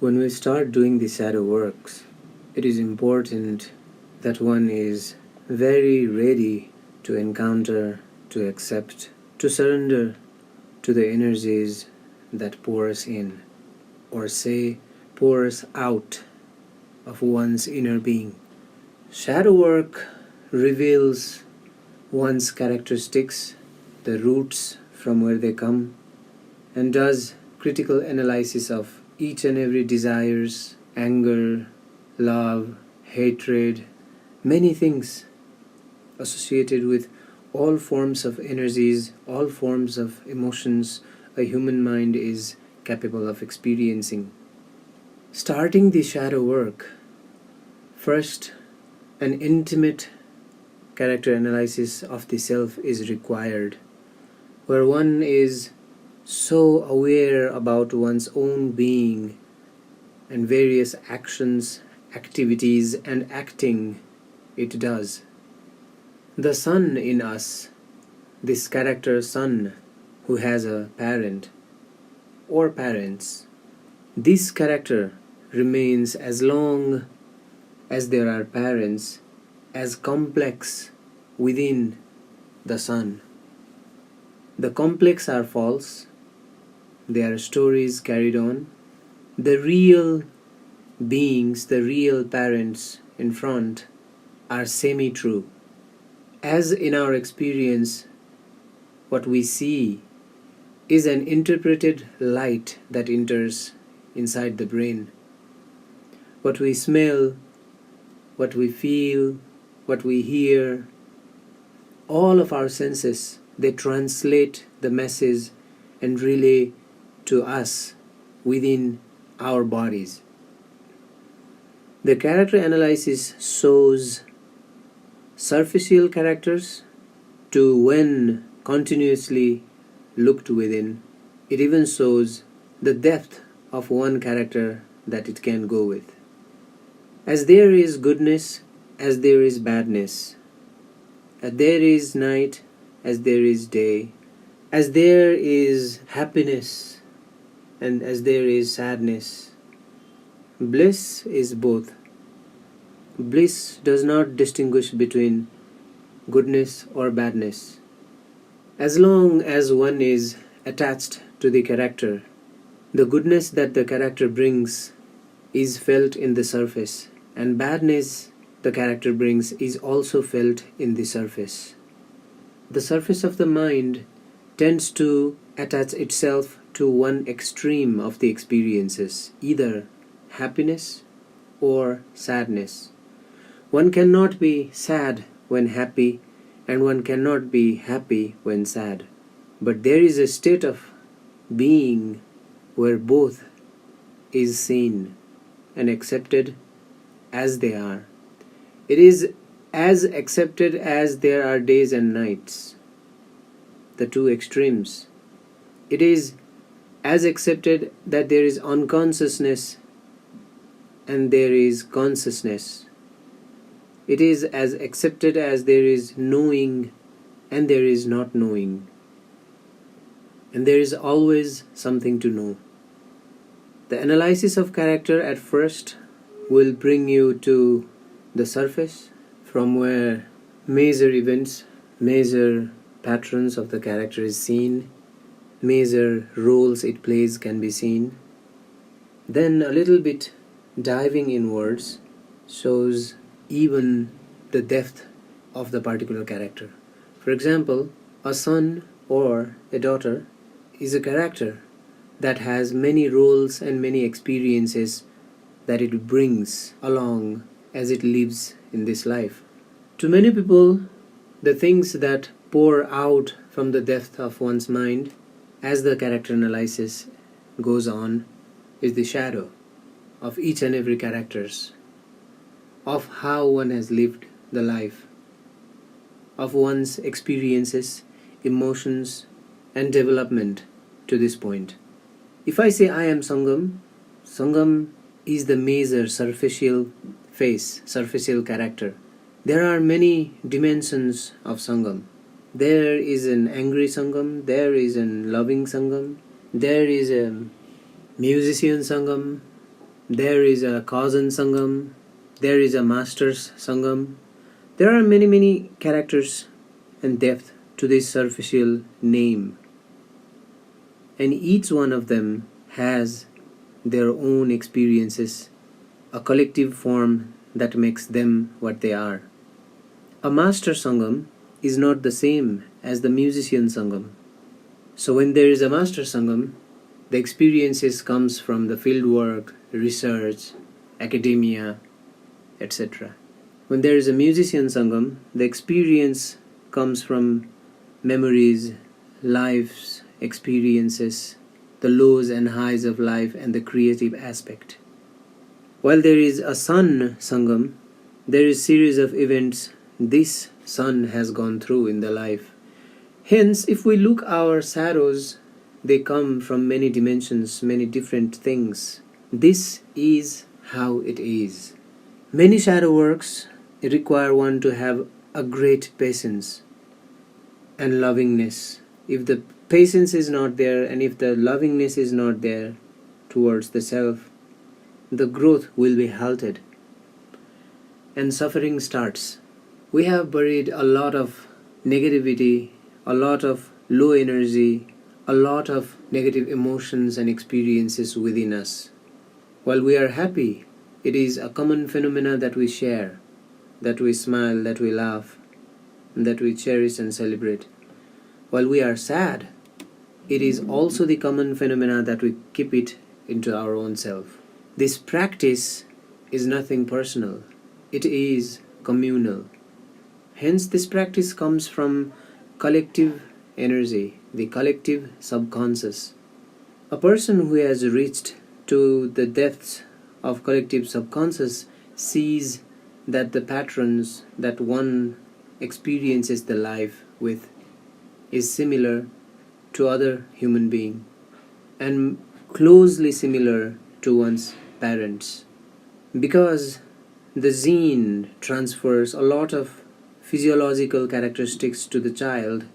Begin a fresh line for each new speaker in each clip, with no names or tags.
When we start doing the shadow works, it is important that one is very ready to encounter, to accept, to surrender to the energies that pour us in, or say, pour us out of one's inner being. Shadow work reveals one's characteristics, the roots from where they come, and does critical analysis of each and every desires, anger, love, hatred, many things associated with all forms of energies, all forms of emotions a human mind is capable of experiencing. Starting the shadow work, first an intimate character analysis of the self is required, where one is so aware about one's own being and various actions, activities, and acting it does. The son in us, this character son who has a parent or parents, this character remains as long as there are parents, as complex within the son. The complex are false, they are stories carried on. The real beings, the real parents in front are semi-true. As in our experience, what we see is an interpreted light that enters inside the brain. What we smell, what we feel, what we hear, all of our senses, they translate the message and relay to us within our bodies. The character analysis shows superficial characters to when continuously looked within. It even shows the depth of one character that it can go with. As there is goodness, as there is badness, as there is night, as there is day, as there is happiness, and as there is sadness. Bliss is both. Bliss does not distinguish between goodness or badness. As long as one is attached to the character, the goodness that the character brings is felt in the surface, and badness the character brings is also felt in the surface. The surface of the mind tends to attach itself to one extreme of the experiences, either happiness or sadness. One cannot be sad when happy, and one cannot be happy when sad. But there is a state of being where both is seen and accepted as they are. It is as accepted as there are days and nights, the two extremes. It is as accepted that there is unconsciousness and there is consciousness. It is as accepted as there is knowing and there is not knowing. And there is always something to know. The analysis of character at first will bring you to the surface, from where major events, major patterns of the character is seen, major roles it plays can be seen. Then a little bit diving inwards shows even the depth of the particular character. For example, a son or a daughter is a character that has many roles and many experiences that it brings along as it lives in this life. To many people, the things that pour out from the depth of one's mind as the character analysis goes on is the shadow of each and every characters, of how one has lived the life, of one's experiences, emotions, and development to this point. If I say I am Sangam, Sangam is the major superficial face, superficial character. There are many dimensions of Sangam. There is an angry Sangam, there is a loving Sangam, there is a musician Sangam, there is a Kausan Sangam, there is a Master's Sangam. There are many characters and depth to this superficial name, and each one of them has their own experiences, a collective form that makes them what they are. A Master Sangam is not the same as the musician Sangam. So when there is a Master Sangam, the experiences comes from the fieldwork, research, academia, etc. When there is a musician Sangam, the experience comes from memories, life's experiences, the lows and highs of life, and the creative aspect. While there is a Sun Sangam, there is series of events this sun has gone through in the life. Hence, if we look our shadows, they come from many dimensions, many different things. This is how it is. Many shadow works require one to have a great patience and lovingness. If the patience is not there, and if the lovingness is not there towards the self, the growth will be halted and suffering starts. We have buried a lot of negativity, a lot of low energy, a lot of negative emotions and experiences within us. While we are happy, it is a common phenomena that we share, that we smile, that we laugh, that we cherish and celebrate. While we are sad, it is also the common phenomena that we keep it into our own self. This practice is nothing personal, it is communal. Hence this practice comes from collective energy, the collective subconscious. A person who has reached to the depths of collective subconscious sees that the patterns that one experiences the life with is similar to other human being and closely similar to one's parents. Because the gene transfers a lot of physiological characteristics to the child,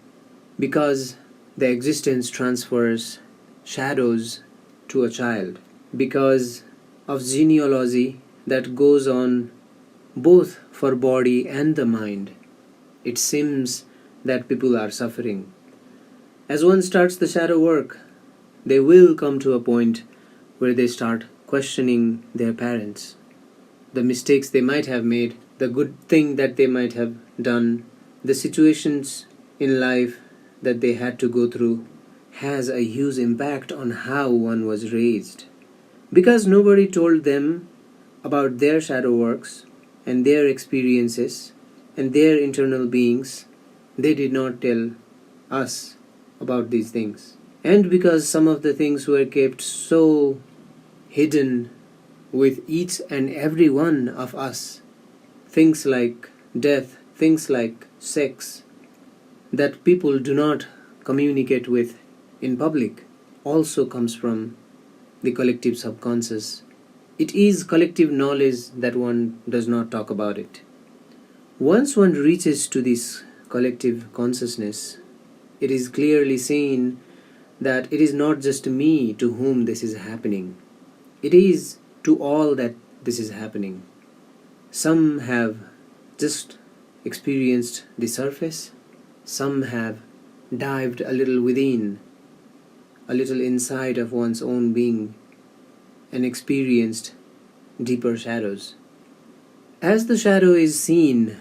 because the existence transfers shadows to a child, because of genealogy that goes on both for body and the mind, it seems that people are suffering. As one starts the shadow work, they will come to a point where they start questioning their parents, the mistakes they might have made, the good thing that they might have done, the situations in life that they had to go through has a huge impact on how one was raised. Because nobody told them about their shadow works and their experiences and their internal beings, they did not tell us about these things. And because some of the things were kept so hidden with each and every one of us, things like death, things like sex, that people do not communicate with in public, also comes from the collective subconscious. It is collective knowledge that one does not talk about it. Once one reaches to this collective consciousness, it is clearly seen that it is not just me to whom this is happening. It is to all that this is happening. Some have just experienced the surface, some have dived a little within, a little inside of one's own being, and experienced deeper shadows. As the shadow is seen,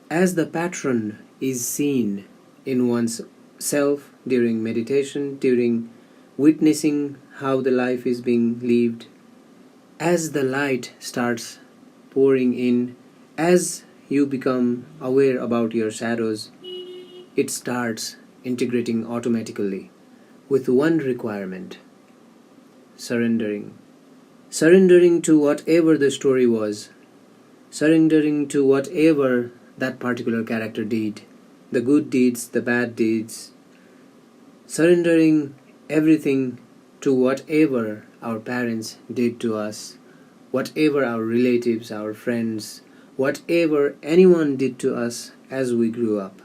as the pattern is seen in one's self during meditation, during witnessing how the life is being lived, as the light starts pouring in, as you become aware about your shadows, it starts integrating automatically with one requirement: surrendering. Surrendering to whatever the story was, surrendering to whatever that particular character did, the good deeds, the bad deeds, surrendering everything to whatever our parents did to us, whatever our relatives, our friends, whatever anyone did to us as we grew up.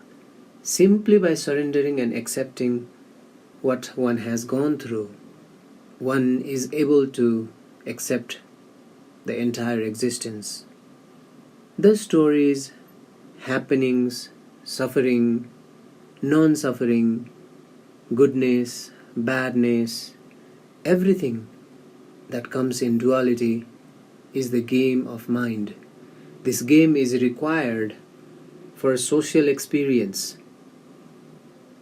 Simply by surrendering and accepting what one has gone through, one is able to accept the entire existence. The stories, happenings, suffering, non-suffering, goodness, badness, everything that comes in duality is the game of mind. This game is required for a social experience.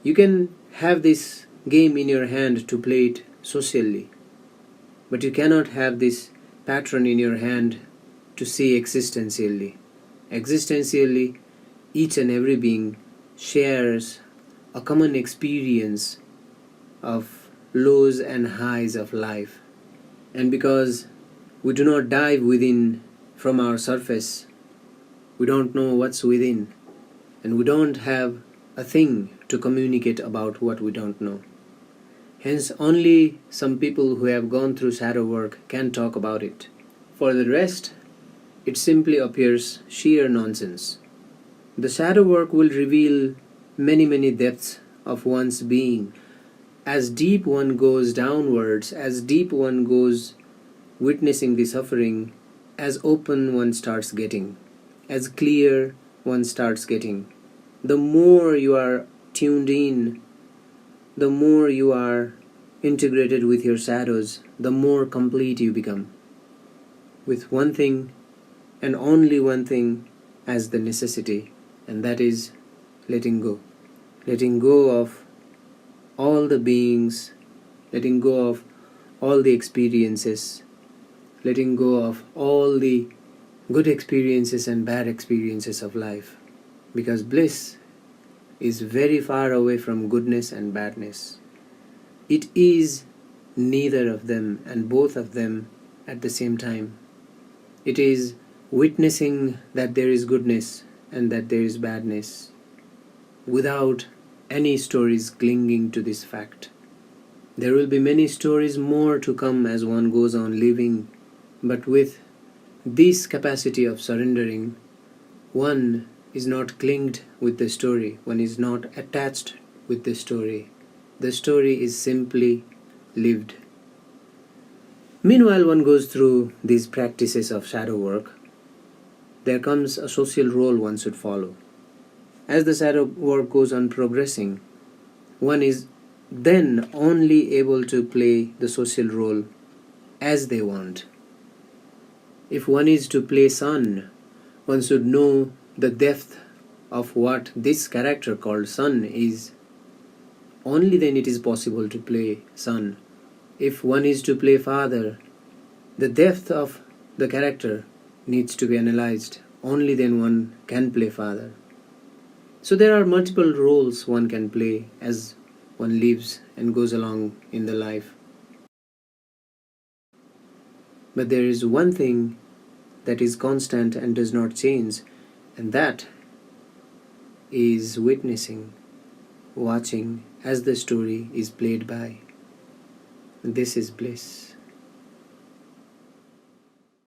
You can have this game in your hand to play it socially, but you cannot have this pattern in your hand to see existentially. Existentially, each and every being shares a common experience of lows and highs of life. And because we do not dive within from our surface, we don't know what's within, and we don't have a thing to communicate about what we don't know. Hence, only some people who have gone through shadow work can talk about it. For the rest, it simply appears sheer nonsense. The shadow work will reveal many depths of one's being. As deep one goes downwards, as deep one goes witnessing the suffering, as open one starts getting, as clear one starts getting. The more you are tuned in, the more you are integrated with your shadows, the more complete you become, with one thing and only one thing as the necessity, and that is letting go. Letting go of all the beings, letting go of all the experiences, letting go of all the good experiences and bad experiences of life. Because bliss is very far away from goodness and badness. It is neither of them and both of them at the same time. It is witnessing that there is goodness and that there is badness without any stories clinging to this fact. There will be many stories more to come as one goes on living, but with this capacity of surrendering, one is not clinged with the story, one is not attached with the story. The story is simply lived. Meanwhile, one goes through these practices of shadow work, there comes a social role one should follow. As the shadow work goes on progressing, one is then only able to play the social role as they want. If one is to play sun, one should know the depth of what this character called sun is. Only then it is possible to play sun. If one is to play father, the depth of the character needs to be analyzed. Only then one can play father. So there are multiple roles one can play as one lives and goes along in the life. But there is one thing that is constant and does not change, and that is witnessing, watching as the story is played by. This is bliss.